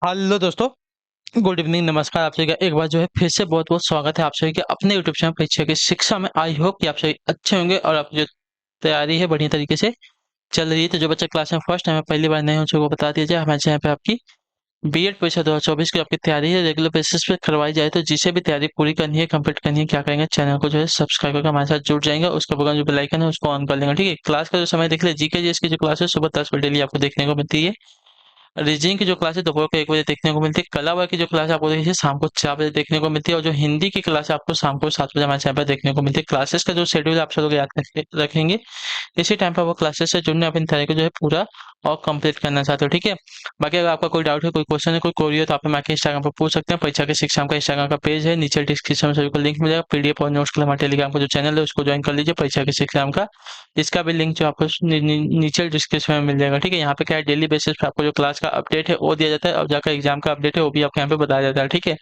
Hello दोस्तों। Good evening, नमस्कार। आप सभी का एक बार जो है फिर से बहुत बहुत स्वागत है आप सभी के अपने यूट्यूब चैनल परीक्षा की शिक्षा में। आई होप कि आप सभी अच्छे होंगे और आपकी जो तैयारी है बढ़िया तरीके से चल रही है। तो जो बच्चे क्लास में फर्स्ट टाइम पहली बार नए हो चुके को बता दिया जाए, हमारे चैनल पे आपकी बीएड परीक्षा 2024 की आपकी तैयारी है रेगुलर बेसिस पे करवाई जाए। तो जिसे भी तैयारी पूरी करनी है, कंप्लीट करनी है, क्या करेंगे, चैनल को जो है सब्सक्राइब करके हमारे साथ जुड़ जाएंगे। उसके बगल में जो बेल आइकन है उसको ऑन कर लेंगे। ठीक है, क्लास का जो समय देख ले, जीके जीएस की जो क्लास है सुबह 10 बजे डेली आपको देखने को मिलती है। रीजनिंग की जो क्लास है दोपहर को 1 बजे देखने को मिलती है। कला वर्ग की जो क्लास है आपको देखिए शाम को 4 बजे देखने को मिलती है। और जो हिंदी की क्लास है आपको शाम को 7 बजे हमारे चैनल पर देखने को मिलती है। क्लासेस का जो शेड्यूल आप सब लोग याद रखेंगे, इसी टाइम पर वो क्लासेस से जुड़ने अपनी तरह को जो है पूरा और कंप्लीट करना चाहते हो। ठीक है, बाकी अगर आपका कोई डाउट है, कोई क्वेश्चन है, कोई क्वेरी है, तो आप हमें आके इंस्टाग्राम पर पूछ सकते हैं। परीक्षा के शिक्षा का इंस्टाग्राम का पेज है, नीचे डिस्क्रिप्शन में सभी को लिंक मिलेगा। पीडीएफ और नोट्स के लिए हमारे टेलीग्राम का जो चैनल है उसको ज्वाइन कर लीजिए, परीक्षा के शिक्षा का। इसका भी लिंक जो आपको नीचे डिस्क्रिप्शन में मिल जाएगा। ठीक है, यहाँ पे क्या है, डेली बेसिस पे आपको जो क्लास का अपडेट है वो दिया जाता है और जाकर एग्जाम का अपडेट है वो भी आपको यहाँ पे बताया जाता है। ठीक है,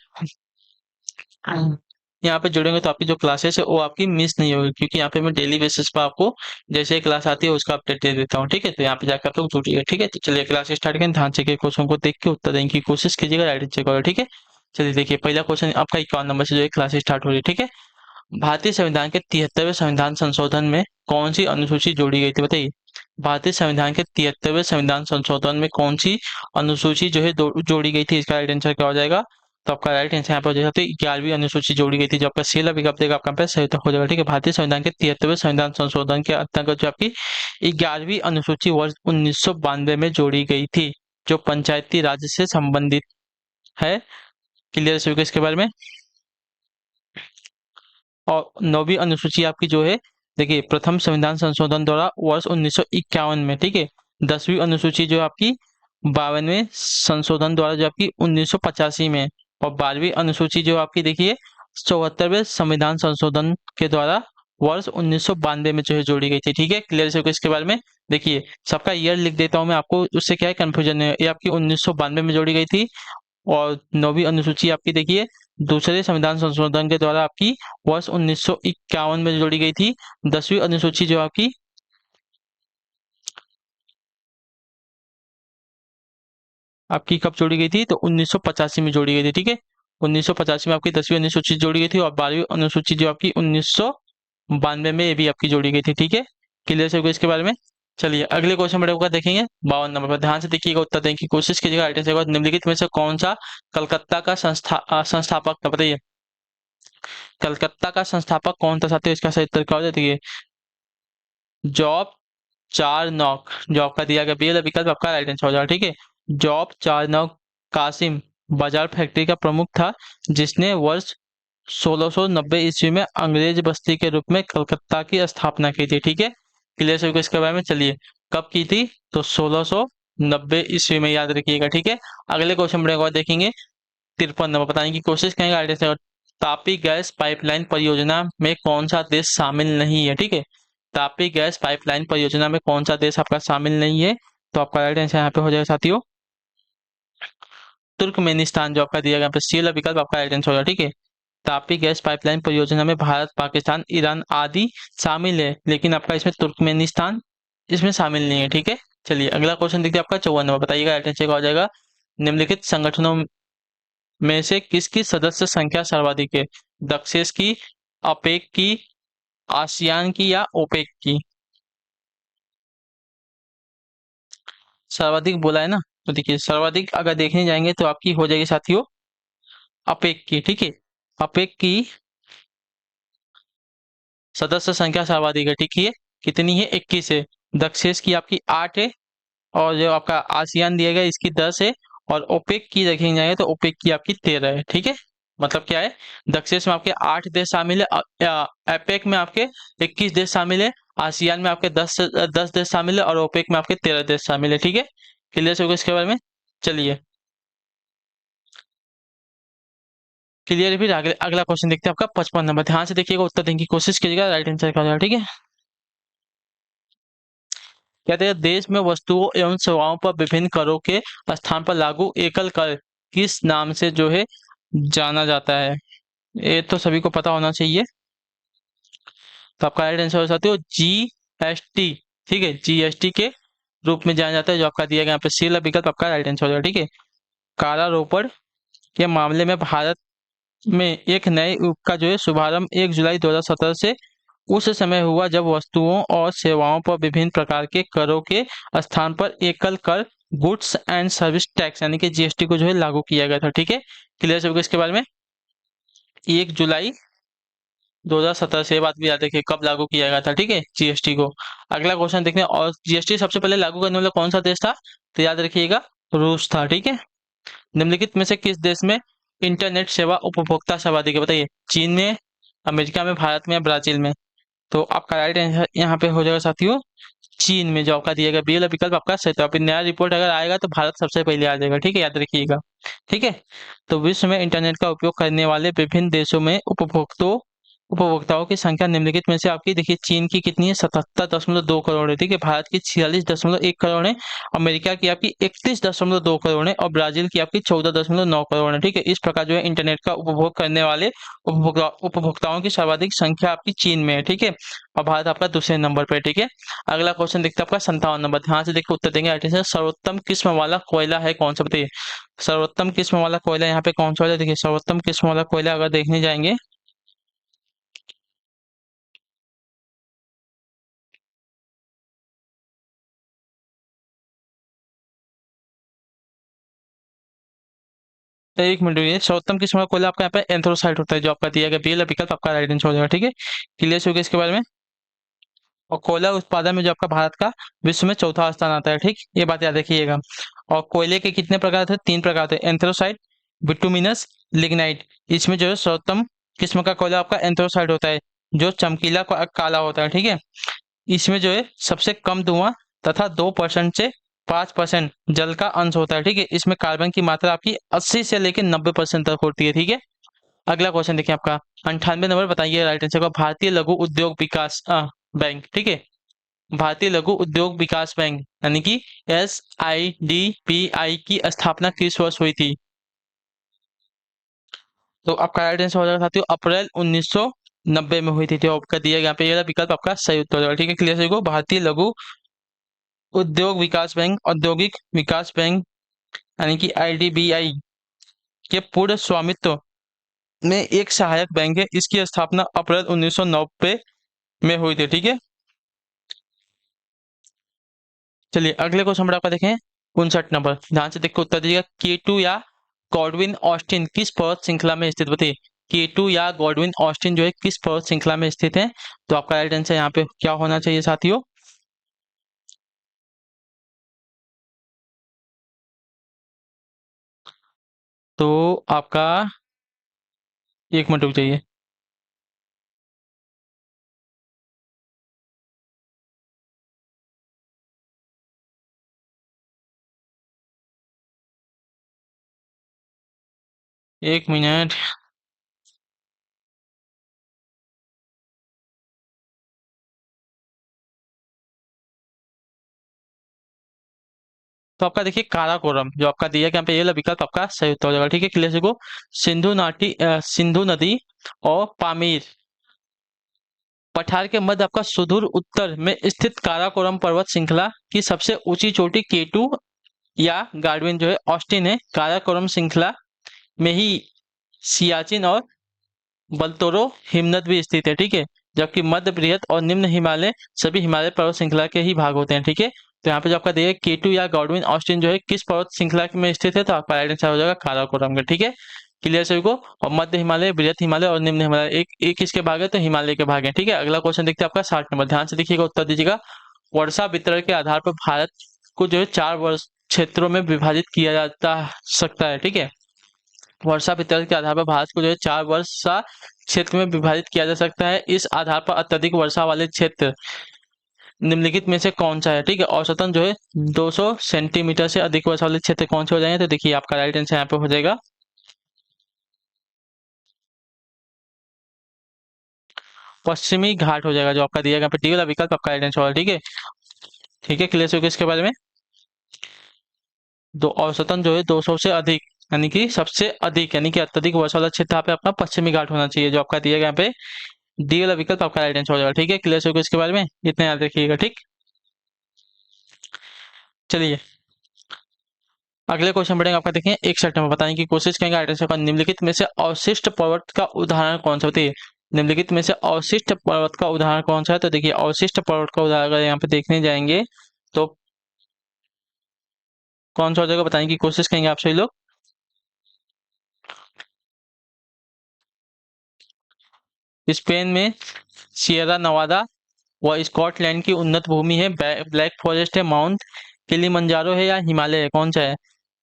यहाँ पे जुड़ेंगे तो आपकी जो क्लासेस है वो आपकी मिस नहीं होगी, क्योंकि यहाँ पे मैं डेली बेसिस पर आपको जैसे ही क्लास आती है उसका अपडेट दे देता हूँ। ठीक है, तो यहाँ पे जाकर आप लोग जुड़िए। ठीक है, तो चलिए क्लास स्टार्ट करें। ध्यान से क्वेश्चन को देख के उत्तर देने की कोशिश कीजिएगा, राइट चेक करो। ठीक है, चलिए देखिए पहला क्वेश्चन आपका 51 नंबर से जो है क्लास स्टार्ट हो रही है। ठीक है, भारतीय संविधान के 73वें संविधान संशोधन में कौन सी अनुसूची जोड़ी गई थी, बताइए। भारतीय संविधान के 73वें संविधान संशोधन में कौन सी अनुसूची जो है जोड़ी गई थी, इसका राइट आंसर क्या हो जाएगा। तो आपका राइट आंसर यहाँ पर हो जाएगा 11वीं अनुसूची जोड़ी गई थी, जो आपका सी विकल्प देगा आपका पे सही हो जाएगा। ठीक है, भारतीय संविधान के 73वें संविधान संशोधन के अंतर्गत जो आपकी 11वीं अनुसूची वर्ष 1992 में जोड़ी गई थी, जो पंचायती राज से संबंधित है। क्लियर है इसके बारे में। और 9वीं अनुसूची आपकी जो है, देखिए प्रथम संविधान संशोधन द्वारा वर्ष 1951 में। ठीक है, 10वीं अनुसूची जो आपकी 52वें संशोधन द्वारा जो आपकी 1985 में। और 12वीं अनुसूची जो आपकी देखिए 74वें संविधान संशोधन के द्वारा वर्ष 1992 में जो है जोड़ी गई थी। ठीक है, क्लियर है इसके बारे में। देखिए सबका ईयर लिख देता हूँ मैं आपको, उससे क्या है कंफ्यूजन नहीं है। ये आपकी 1992 में जोड़ी गई थी। और 9वीं अनुसूची आपकी देखिए दूसरे संविधान संशोधन के द्वारा आपकी वर्ष 1951 में जोड़ी गई थी। 10वीं अनुसूची जो आपकी कब जोड़ी गई थी, तो 1985 में जोड़ी गई थी। ठीक है, 1985 में आपकी 10वीं अनुसूची जोड़ी गई थी। और 12वीं अनुसूची जो आपकी 1992 में ये भी आपकी जोड़ी गई थी। ठीक है, क्लियर से होगा इसके बारे में। चलिए अगले क्वेश्चन बड़े होगा देखेंगे 52 नंबर पर। ध्यान से देखिएगा, उत्तर देने की कोशिश कीजिएगा। राइट आंसर होगा निम्नलिखित में से कौन सा कलकत्ता का संस्थापक था, बताइए। कलकत्ता का संस्थापक कौन था साथियों, इसका सही उत्तर क्या हो जाती है। जॉब चारनॉक, जॉब का दिया गया बी वाला विकल्प आपका राइट आंसर हो जाएगा। ठीक है, जॉब चारनॉक कासिम बाजार फैक्ट्री का प्रमुख था, जिसने वर्ष 1690 ईस्वी में अंग्रेज बस्ती के रूप में कलकत्ता की स्थापना की थी। ठीक है, क्लियर से इसके बारे में। चलिए कब की थी, तो 1690 ईस्वी में, याद रखिएगा। ठीक है, अगले क्वेश्चन बढ़ेगा देखेंगे 53 नंबर, बताने की कोशिश करेंगे। Right answer Tapi gas pipeline परियोजना में कौन सा देश शामिल नहीं है। ठीक है, तापी गैस पाइपलाइन परियोजना में कौन सा देश आपका शामिल नहीं है, तो आपका राइट आंसर यहाँ पे हो जाएगा साथियों तुर्कमेनिस्तान, जो आपका दिया गया यहाँ पे सी वाला विकल्प आपका राइट आंसर होगा। ठीक है, तापी गैस पाइपलाइन परियोजना में भारत, पाकिस्तान, ईरान आदि शामिल है, लेकिन आपका इसमें तुर्कमेनिस्तान इसमें शामिल नहीं है। ठीक है, चलिए अगला क्वेश्चन देखिए आपका 54 नंबर, बताइएगा राइट आंसर क्या हो जाएगा। निम्नलिखित संगठनों में से किसकी सदस्य संख्या सर्वाधिक है, दक्षेस की, अपेक की, आसियान की या ओपेक की। सर्वाधिक बोला है ना, तो देखिए सर्वाधिक अगर देखने जाएंगे तो आपकी हो जाएगी साथियों अपेक की। ठीक है, अपेक की सदस्य संख्या सर्वाधिक है। ठीक है, कितनी है, 21 है। दक्षेस की आपकी 8 है। और जो आपका आसियान दिया गया इसकी 10 है। और ओपेक की देखेंगे जाएंगे तो ओपेक की आपकी 13 है। ठीक है, मतलब क्या है, दक्षिण में आपके 8 देश शामिल है, एपेक में आपके 21 देश शामिल है, आसियान में आपके 10 देश शामिल है और ओपेक में आपके 13 देश शामिल है। ठीक है, क्लियर होगा इसके बारे में। चलिए क्लियर है, फिर अगले अगला क्वेश्चन देखते हैं आपका 55 नंबर। ध्यान से देखिएगा, उत्तर देने की कोशिश कीजिएगा, राइट आंसर क्या हो जाएगा। ठीक है, कहते हैं देश में वस्तुओं एवं सेवाओं पर विभिन्न करों के स्थान पर लागू एकल कर किस नाम से जो है जाना जाता है, ये तो सभी को पता होना चाहिए। तो आपका राइट आंसर हो सकते हो जीएसटी। ठीक है, जीएसटी के रूप में जाना जाता है, जो आपका दिया गया यहाँ पे सी वाला विकल्प आपका राइट आंसर हो जाएगा। ठीक है, कारारोपण के मामले में भारत में एक नए युग का जो है शुभारंभ 1 जुलाई 2017 से उस समय हुआ जब वस्तुओं और सेवाओं पर विभिन्न प्रकार के करों के स्थान पर एकल कर गुड्स एंड सर्विस टैक्स यानी कि जीएसटी को जो है लागू किया गया था। ठीक है, क्लियर हो गया इसके बारे में। 1 जुलाई 2017 से, ये बात भी याद रखिए कब लागू किया गया था। ठीक है, जीएसटी को। अगला क्वेश्चन देखते हैं, और जीएसटी सबसे पहले लागू करने वाला कौन सा देश था, तो याद रखिएगा रूस था। ठीक है, निम्नलिखित में से किस देश में इंटरनेट सेवा उपभोक्ता सर्वाधिक है, बताइए। चीन में, अमेरिका में, भारत में या ब्राजील में। तो आपका राइट आंसर यहाँ पे हो जाएगा साथियों चीन में, जो आपका दिया गया बी वाला विकल्प आपका सही था। अभी नया रिपोर्ट अगर आएगा तो भारत सबसे पहले आ जाएगा। ठीक है, याद रखिएगा। ठीक है, तो विश्व में इंटरनेट का उपयोग करने वाले विभिन्न देशों में उपभोक्ताओं की संख्या निम्नलिखित में से आपकी देखिए, चीन की कितनी है, 77.2 करोड़ है। ठीक है, भारत की 46.1 करोड़ है, अमेरिका की आपकी 31.2 करोड़ है, और ब्राजील की आपकी 14.9 करोड़ है। ठीक है, इस प्रकार जो है इंटरनेट का उपभोग करने वाले उपभोक्ताओं की सर्वाधिक संख्या आपकी चीन में है। ठीक है, और भारत आपका दूसरे नंबर पर है। ठीक है, अगला क्वेश्चन देखते हैं आपका 57 नंबर, ध्यान से देखिए उत्तर देंगे। अटेंशन, सर्वोत्तम किस्म वाला कोयला है कौन सा, बताइए। सर्वोत्तम किस्म वाला कोयला यहाँ पे कौन सा है, देखिए सर्वोत्तम किस्म वाला कोयला अगर देखने जाएंगे तो 1 मिनट रुकिए। सर्वोत्तम किस्म का कोयला आपका यहाँ पे एंथ्रोसाइट होता है, जो आपका दिया गया बी वाला विकल्प आपका राइट आंसर हो जाएगा। ठीक है, क्लियर हो गया इसके बारे में। और कोयला उत्पादन में जो आपका भारत का विश्व में चौथा स्थान आता है। ठीक, ये बात याद रखिएगा। और कोयले के कितने प्रकार थे, 3 प्रकार थे, एंथ्रोसाइट, बिटुमिनस, लिग्नाइट। इसमें जो है सर्वोत्तम किस्म का कोयला आपका एंथ्रोसाइट होता है, जो चमकीला काला होता है। ठीक है, इसमें जो है सबसे कम धुआं तथा 2% से 5% जल का अंश होता है। ठीक है, इसमें कार्बन की मात्रा आपकी 80 से लेकर 90% तक होती है। ठीक है, अगला क्वेश्चन देखिए आपका 98 नंबर, बताइए राइट आंसर का। भारतीय लघु उद्योग विकास बैंक। ठीक है, भारतीय लघु उद्योग विकास बैंक यानी कि SIDBI की स्थापना किस वर्ष हुई थी, तो आपका राइट आंसर हो जाएगा साथियों अप्रैल 1990 में हुई थी। तो आपका दिया गया यहाँ पे ये वाला विकल्प आपका सही उत्तर हो जाएगा। ठीक है, क्लियर सही को। भारतीय लघु उद्योग विकास बैंक, औद्योगिक विकास बैंक यानी कि IDBI के पूर्ण स्वामित्व में एक सहायक बैंक है। इसकी स्थापना अप्रैल 1990 में हुई थी। ठीक है, चलिए अगले क्वेश्चन पर आपका देखें 59 नंबर, ध्यान से देख के उत्तर दीजिएगा। K2 या गॉडविन ऑस्टिन किस पर्वत श्रृंखला में स्थित, बताइए। K2 या गॉडविन ऑस्टिन जो है किस पर्वत श्रृंखला में स्थित है, तो आपका राइट आंसर यहाँ पे क्या होना चाहिए साथियों, तो आपका 1 मिनट रुक जाइए। एक मिनट, तो आपका देखिए काराकोरम जो आपका दिया गया यहाँ पे ये वाला विकल्प आपका सही उत्तर हो जाएगा। ठीक है, क्लियर से को। सिंधु नदी और पामीर पठार के मध्य आपका सुदूर उत्तर में स्थित काराकोरम पर्वत श्रृंखला की सबसे ऊंची चोटी K2 या गार्डविन जो है ऑस्टिन है। काराकोरम श्रृंखला में ही सियाचिन और बलतोरो हिमनद भी स्थित है। ठीक है, जबकि मध्य बृहद और निम्न हिमालय सभी हिमालय पर्वत श्रृंखला के ही भाग होते हैं। ठीक है, तो यहाँ पे जो आपका देखिए K2 या गॉडविन ऑस्टिन जो है किस पर्वत श्रृंखला में स्थित है, तो आपका राइट आंसर हो जाएगा काराकोरम का। ठीक है, क्लियर सभी को। और मध्य हिमालय, बृहद हिमालय और निम्न हिमालय एक एक किसके भाग है, तो हिमालय के भाग है। ठीक है, अगला क्वेश्चन देखते हैं आपका 60 नंबर, ध्यान से देखिएगा उत्तर दीजिएगा। वर्षा वितरण के आधार पर भारत को जो है 4 वर्ष क्षेत्रों में विभाजित किया जाता सकता है। ठीक है, वर्षा वितरण के आधार पर भारत को जो है 4 वर्षा क्षेत्र में विभाजित किया जा सकता है। इस आधार पर अत्यधिक वर्षा वाले क्षेत्र निम्नलिखित में से कौन सा है। ठीक है, औसतन जो है 200 सेंटीमीटर से अधिक वर्षा वाले क्षेत्र कौन से हो जाएंगे, तो देखिए आपका राइट आंसर यहाँ पे हो जाएगा पश्चिमी घाट हो जाएगा, जो आपका दिया गया पे डी वाला विकल्प आपका राइट आंसर होगा। ठीक है, ठीक है, क्लियर हो गया इसके बारे में। दो औसतन जो है 200 से अधिक यानी कि सबसे अधिक यानी कि अत्यधिक वर्षा वाला क्षेत्र यहाँ पे अपना पश्चिमी घाट होना चाहिए, जो आपका दिया गया यहाँ पे डी वाला विकल्प आपका राइट आंसर हो जाएगा। ठीक है, क्लियर हो गया इसके बारे में, इतना याद रखिएगा। ठीक, चलिए अगले क्वेश्चन बढ़ेंगे आपका, देखें 61 में बताने की कोशिश करेंगे आइडेंटिफाई का निम्नलिखित में से अवशिष्ट पर्वत का उदाहरण कौन सा होती है। निम्नलिखित में से अवशिष्ट पर्वत का उदाहरण कौन सा है, तो देखिए अवशिष्ट पर्वत का उदाहरण अगर यहाँ पे देखने जाएंगे तो कौन सा हो जाएगा, बताने की कोशिश करेंगे आप सभी लोग। स्पेन में सियरा नवादा व स्कॉटलैंड की उन्नत भूमि है, ब्लैक फॉरेस्ट है, माउंट किलिमंजारो है या हिमालय है, कौन सा है।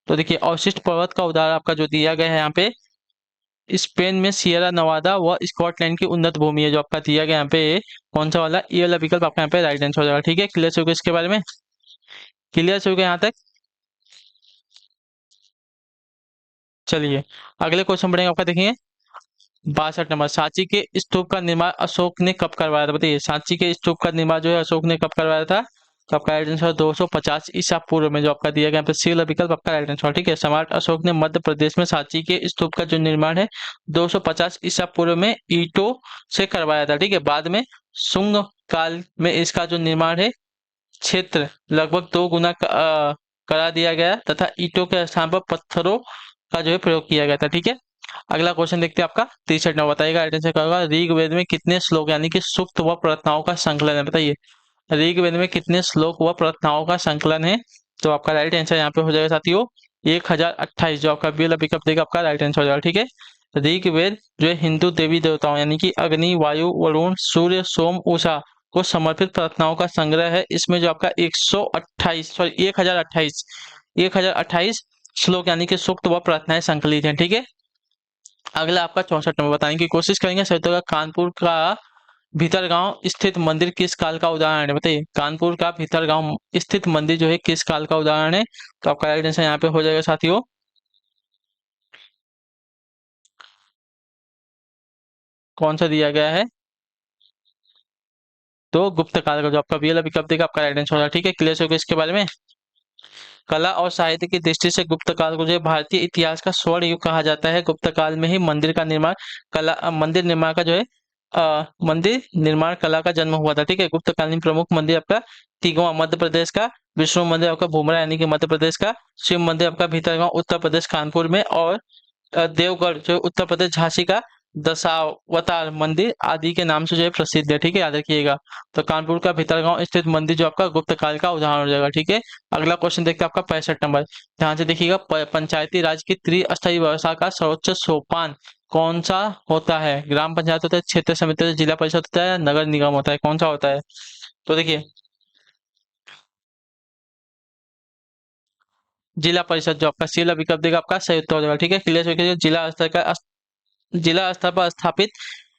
तो देखिए अवशिष्ट पर्वत का उदाहरण आपका जो दिया गया है यहाँ पे, स्पेन में सियरा नवादा व स्कॉटलैंड की उन्नत भूमि है जो आपका दिया गया यहाँ पे, कौन सा वाला, ये वाला विकल्प आपका यहाँ पे राइट आंसर हो जाएगा। ठीक है, क्लियर हो गया इसके बारे में, क्लियर हो गया यहाँ तक। चलिए अगले क्वेश्चन बढ़ेंगे आपका, देखिए 62 नंबर, सांची के स्तूप का निर्माण अशोक ने कब करवाया था, बताइए सांची के स्तूप का निर्माण जो है अशोक ने कब करवाया था। तो आपका राइट आंसर 250 ईसा पूर्व में, जो आपका दिया गया यहाँ पे सी वाला विकल्प आपका राइट आंसर। ठीक है, सम्राट अशोक ने मध्य प्रदेश में सांची के स्तूप का जो निर्माण है 250 ईसा पूर्व में ईंटों से करवाया था। ठीक है, बाद में शुंग काल में इसका जो निर्माण है क्षेत्र लगभग 2 गुना करा दिया गया तथा ईंटों के स्थान पर पत्थरों का जो है प्रयोग किया गया था। ठीक है, अगला क्वेश्चन देखते हैं आपका 63 में, बताइएगा आइडेंटिफाई क्या होगा। ऋग्वेद में कितने श्लोक यानी कि सूक्त व प्रार्थनाओं का संकलन है, बताइए ऋग्वेद में कितने श्लोक व प्रार्थनाओं का संकलन है। तो आपका राइट आंसर यहाँ पे हो जाएगा साथियों 1028, जो आपका बी वाला विकल्प देगा आपका राइट आंसर हो जाएगा। ठीक है, ऋग्वेद जो है हिंदू देवी देवताओं यानी कि अग्नि, वायु, वरुण, सूर्य, सोम, उषा को समर्पित प्रार्थनाओं का संग्रह है। इसमें जो आपका 128 सॉरी 1028 श्लोक यानी कि सूक्त व प्रार्थनाएं संकलित हैं। ठीक है, अगला आपका 64 में, बताने की कोशिश करेंगे सहित कानपुर का भीतरगांव स्थित मंदिर किस काल का उदाहरण है, बताइए कानपुर का भीतरगांव स्थित मंदिर जो है किस काल का उदाहरण है। तो आपका राइट आंसर यहाँ पे हो जाएगा साथियों, कौन सा दिया गया है, तो गुप्त काल का, जो आपका बी वाला विकल्प देगा आपका राइट आंसर होगा। ठीक है, क्लियर हो गया इसके बारे में। कला और साहित्य की दृष्टि से गुप्त काल को जो है भारतीय इतिहास का स्वर्ण युग कहा जाता है। गुप्त काल में ही मंदिर का निर्माण मंदिर निर्माण का जो है मंदिर निर्माण कला का जन्म हुआ था। ठीक है, गुप्त कालीन प्रमुख मंदिर आपका तिगवा मध्य प्रदेश का, विष्णु मंदिर आपका भूमरा यानी कि मध्य प्रदेश का, शिव मंदिर आपका भीतरगांव उत्तर प्रदेश कानपुर में, और देवगढ़ जो उत्तर प्रदेश झांसी का दशावतार मंदिर आदि के नाम से जो है प्रसिद्ध है। ठीक है, याद रखिएगा। तो कानपुर का भीतरगांव स्थित मंदिर जो आपका गुप्त काल का उदाहरण हो जाएगा। ठीक है, अगला क्वेश्चन देखते हैं आपका 65 नंबर, ध्यान से देखिएगा। पंचायती राज की त्रिस्तरीय व्यवस्था का सर्वोच्च सोपान कौन सा होता है। ग्राम पंचायत होता है, क्षेत्र समिति होता है, जिला परिषद होता है, नगर निगम होता है, कौन सा होता है। तो देखिए जिला परिषद, जो आपका सी वाला विकल्प देगा आपका सही उत्तर हो जाएगा। ठीक है, क्लियर हो, जिला स्तर पर स्थापित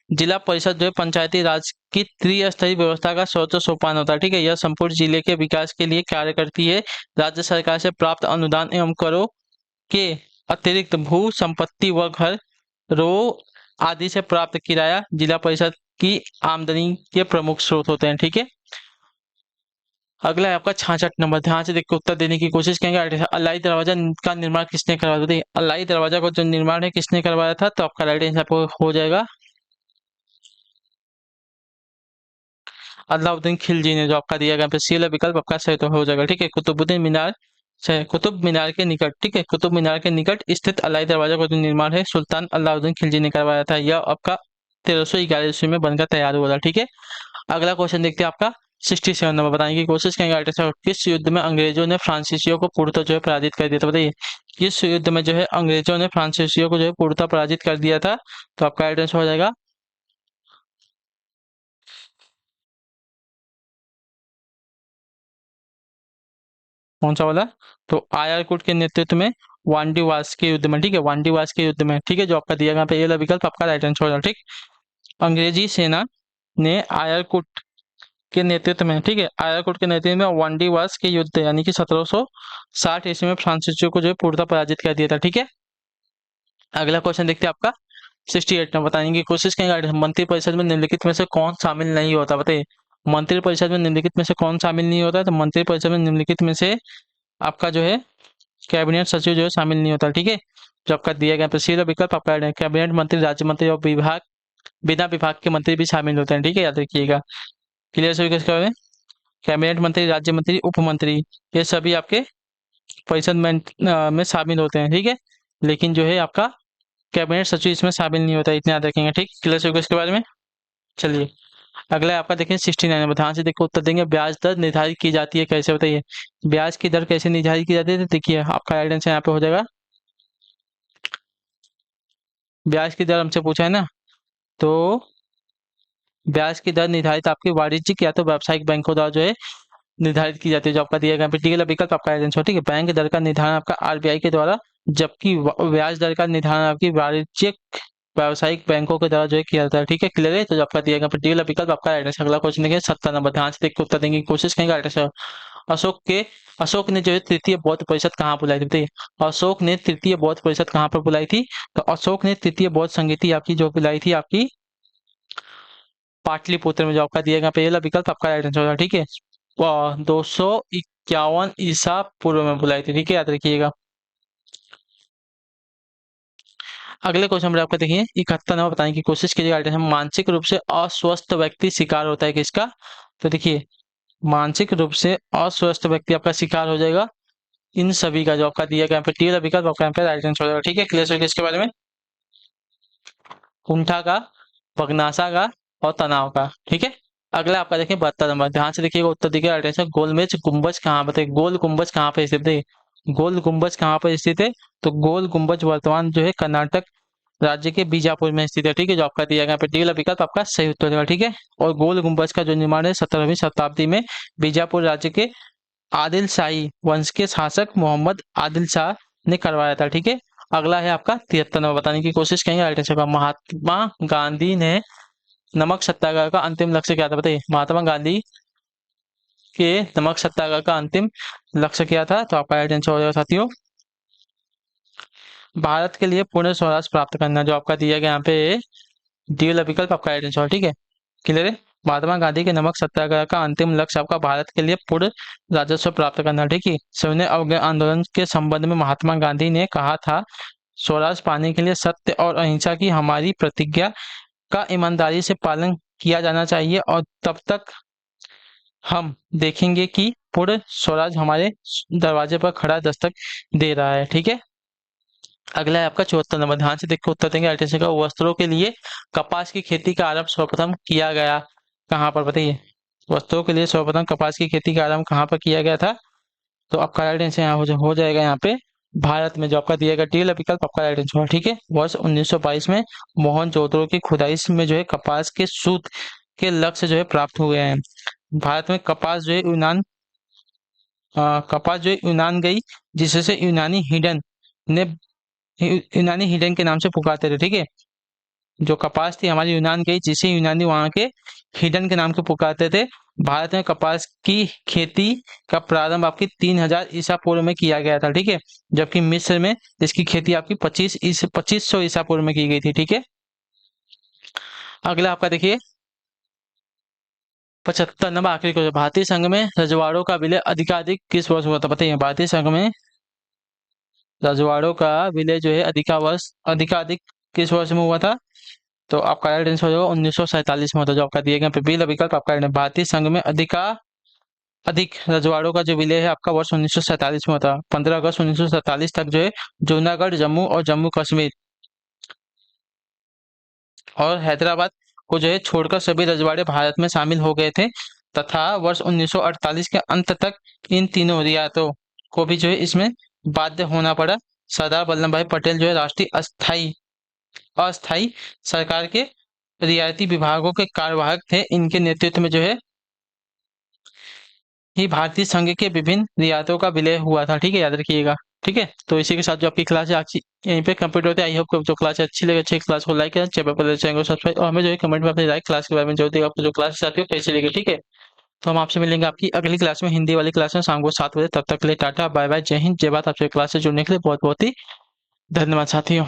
जिला परिषद जो है पंचायती राज की त्रिस्तरीय व्यवस्था का सर्वोच्च सोपान होता है। ठीक है, यह संपूर्ण जिले के विकास के लिए कार्य करती है। राज्य सरकार से प्राप्त अनुदान एवं करों के अतिरिक्त भू संपत्ति व घर रो आदि से प्राप्त किराया जिला परिषद की आमदनी के प्रमुख स्रोत होते हैं। ठीक है, अगला है आपका 66 नंबर, ध्यान से देख के उत्तर देने की कोशिश करेंगे। अलाई दरवाजा का निर्माण किसने करवाया था। अलाई दरवाजा का जो निर्माण है किसने करवाया था, तो आपका राइट आंसर आपको हो जाएगा अलाउद्दीन खिलजी ने, जो आपका दिया गया सी वाला विकल्प आपका सही तो हो जाएगा। ठीक है, कुतुबुद्दीन मीनार से कुतुब मीनार के निकट, ठीक है कुतुब मीनार के निकट स्थित अलाई दरवाजा का जो निर्माण है सुल्तान अलाउद्दीन खिलजी ने करवाया था। यह आपका 1311 ईस्वी में बनकर तैयार हुआ था। ठीक है, अगला क्वेश्चन देखते हैं आपका 67 नंबर, बताने की कोशिश करेंगे किस युद्ध में अंग्रेजों ने फ्रांसीसियों को पूर्णतः जो है पराजित कर दिया था, बताइए किस युद्ध में जो है अंग्रेजों ने फ्रांसीसियों को जो है पूर्णतः पराजित कर दिया था। तो आपका राइट आंसर हो जाएगा कौन सा वाला, तो आयारकुट के नेतृत्व में वांडीवास के युद्ध में। ठीक है, वांडीवास के युद्ध में। ठीक है, जो आपका दिया गया पे ये वाला विकल्प आपका राइट आंसर हो जाएगा। ठीक, अंग्रेजी सेना ने आयारकुट के नेतृत्व में, ठीक है आयारकुट के नेतृत्व में वांडीवास के युद्ध यानी कि 1760 ईस्वी में फ्रांसीसियों को जो है पूर्णतः पराजित कर दिया था। ठीक है, अगला क्वेश्चन देखते हैं आपका 68 में, बताने की कोशिश करेंगे मंत्रिपरिषद में निम्नलिखित में से कौन शामिल नहीं होता, बताइए मंत्रिपरिषद में निम्नलिखित में से कौन शामिल नहीं होता। तो मंत्रिपरिषद में निम्नलिखित में से आपका जो है कैबिनेट सचिव जो है शामिल नहीं होता। ठीक है, जो आपका दिया गया सीधा विकल्प आपका कैबिनेट मंत्री, राज्य मंत्री और विभाग बिना विभाग के मंत्री भी शामिल होते हैं। ठीक है, याद रखिएगा। क्लियर सभी कैसे, कैबिनेट मंत्री, राज्य मंत्री, उप मंत्री, ये सभी आपके परिषद में शामिल होते हैं, ठीक है। लेकिन जो है आपका कैबिनेट सचिव इसमें शामिल नहीं होता, इतना याद रखेंगे, ठीक। क्लियर होगा इसके बारे में। चलिए अगला आपका देखें 69 नंबर, ध्यान से देखो उत्तर देंगे। ब्याज दर निर्धारित की जाती है कैसे, बताइए। ब्याज की दर कैसे निर्धारित की जाती है, तो देखिए आपका गाइडेंस यहाँ पे हो जाएगा। ब्याज की दर हमसे पूछा है ना, तो ब्याज की दर निर्धारित आपकी वाणिज्यिक या तो व्यावसायिक बैंकों द्वारा जो है निर्धारित की जाती है, जो आपका दिया गया पर्टिकुलर विकल्प आपका गाइडेंस हो, ठीक है। बैंक दर का निर्धारण आपका आरबीआई के द्वारा, जबकि ब्याज दर का निर्धारण आपकी वाणिज्यिक व्यावसायिक बैंकों के द्वारा जो है किया जाता है, ठीक है। क्लियर है, तो जो आपका दिया गया पर्टिकुलर विकल्प आपका गाइडेंस। अगला क्वेश्चन देखिए 70 नंबर, ध्यान से देख के उत्तर देने की कोशिश करेंगे। गाइडेंस अशोक ने जो है तृतीय बौद्ध परिषद कहाँ बुलाई थी, बताइए। अशोक ने तृतीय बौद्ध परिषद कहाँ पर बुलाई थी, तो अशोक ने तृतीय बौद्ध संगीति आपकी जो बुलाई थी आपकी पाटलिपुत्र में, जो आपका दिया गया पहला विकल्प आपका राइट आंसर होगा, ठीक है। 251 ईसा पूर्व में बुलाई थी, ठीक है, याद रखिएगा। अगले क्वेश्चन में आपका देखिए 71 नंबर बताने की कोशिश कीजिएगा। मानसिक रूप से अस्वस्थ व्यक्ति शिकार होता है किसका, तो देखिए मानसिक रूप से अस्वस्थ व्यक्ति आपका शिकार हो जाएगा इन सभी का, जो आपका दिया गया पर्टिकुलर विकल्प आपका यहाँ पे राइट आंसर हो जाएगा, ठीक है। क्लियर हो गया इसके बारे में। कुंठा का, पगनासा का और तनाव का, ठीक है। अगला आपका देखिए 72 नंबर, ध्यान से देखिएगा उत्तर देखिए। अटेंशन, गोलमेज गुंबज कहाँ बताइए, गोल गुंबज कहाँ पे स्थित है, गोल गुंबज कहाँ पर स्थित है, तो गोल गुंबज वर्तमान जो है कर्नाटक राज्य के बीजापुर में स्थित है, ठीक है। जो आपका दिया गया पर्टिकुलर विकल्प आपका सही उत्तर होगा, ठीक है। और गोल गुंबज का जो निर्माण है 17वीं शताब्दी में बीजापुर राज्य के आदिल शाही वंश के शासक मोहम्मद आदिल शाह ने करवाया था, ठीक है। अगला है आपका 73 नंबर, बताने की कोशिश करेंगे अल्टेंशन का। महात्मा गांधी ने नमक सत्याग्रह का अंतिम लक्ष्य क्या था, बताइए। महात्मा गांधी के नमक सत्याग्रह का अंतिम लक्ष्य क्या था, तो आपका राइट आंसर हो जाएगा साथियों, भारत के लिए पूर्ण स्वराज प्राप्त करना, जो आपका दिया गया यहाँ पे डी वाला विकल्प आपका राइट आंसर, ठीक है। क्लियर है। महात्मा गांधी के नमक सत्याग्रह का अंतिम लक्ष्य आपका भारत के लिए पूर्ण राजस्व प्राप्त करना, ठीक है। सविनय अवज्ञा आंदोलन के संबंध में महात्मा गांधी ने कहा था, स्वराज पाने के लिए सत्य और अहिंसा की हमारी प्रतिज्ञा का ईमानदारी से पालन किया जाना चाहिए, और तब तक हम देखेंगे कि पूर्ण स्वराज हमारे दरवाजे पर खड़ा दस्तक दे रहा है, ठीक है। अगला है आपका 74 नंबर, ध्यान से देखो उत्तर देंगे। अल्टेंशन का, वस्त्रों के लिए कपास की खेती का आरंभ सर्वप्रथम किया गया कहाँ पर, बताइए। वस्त्रों के लिए सर्वप्रथम कपास की खेती का आरंभ कहाँ पर किया गया था, तो आपका राइट आंसर यहाँ हो जाएगा यहाँ पे भारत में, जो आपका दिया गया डी विकल्प आपका राइट आंसर, ठीक है। वर्ष 1922 में मोहनजोदड़ो की खुदाई में जो है कपास के सूत के लक्ष्य जो है प्राप्त हुए हैं। भारत में कपास जो है यूनान गई, जिससे यूनानी हिडन ने यूनानी हिडन के नाम से पुकारते थे, ठीक है। जो कपास थी हमारी यूनान गई, जिसे यूनानी वहां के हिडन के नाम से पुकारते थे। भारत में कपास की खेती का प्रारंभ आपकी 3000 ईसा पूर्व में किया गया था, ठीक है। जबकि मिस्र में इसकी खेती आपकी 2500 ईसा पूर्व में की गई थी, ठीक है। अगला आपका देखिए 75 नंबर, आखिरी क्वेश्चन। भारतीय संघ में रजवाड़ों का विलय अधिकाधिक किस वर्ष हुआ था, बताइए। भारतीय संघ में रजवाड़ों का विलय जो है अधिकाधिक किस वर्ष में हुआ था, तो आपका राइट आंसर हो जाएगा 1947 में होता है, जो आपका दिए गए पहला विकल्प आपका राइट। भारतीय संघ में अधिक रजवाड़ों का जो विलय है आपका वर्ष 1947 में होता है। 15 अगस्त 1947 तक जो है जूनागढ़, जम्मू और जम्मू कश्मीर और हैदराबाद को जो है छोड़कर सभी रजवाड़े भारत में शामिल हो गए थे, तथा वर्ष 1948 के अंत तक इन तीनों रियासतों को भी जो है इसमें बाध्य होना पड़ा। सरदार वल्लभ भाई पटेल जो है राष्ट्रीय अस्थाई सरकार के रियायती विभागों के कार्यवाहक थे। इनके नेतृत्व में जो है ही भारतीय संघ के विभिन्न रियासतों का विलय हुआ था, ठीक है, याद रखिएगा। ठीक है, तो इसी के साथ जो आपकी क्लास है आज यहीं पे कंप्लीट होती है। आई होप जो क्लास अच्छी लगे, अच्छी क्लास को लाइक करें, चैनल को सब्सक्राइब, और हमें जो है कमेंट में अपनी राइट क्लास के बारे में जो आपको जो क्लास आती है कैसी लगी, ठीक है। तो हम आपसे मिलेंगे आपकी अगली क्लास में, हिंदी वाली क्लास में शाम को 7 बजे। तब तक के लिए टाटा बाय बाय, जय हिंद जय भारत। आपसे क्लास से जुड़ने के लिए बहुत बहुत ही धन्यवाद साथियों।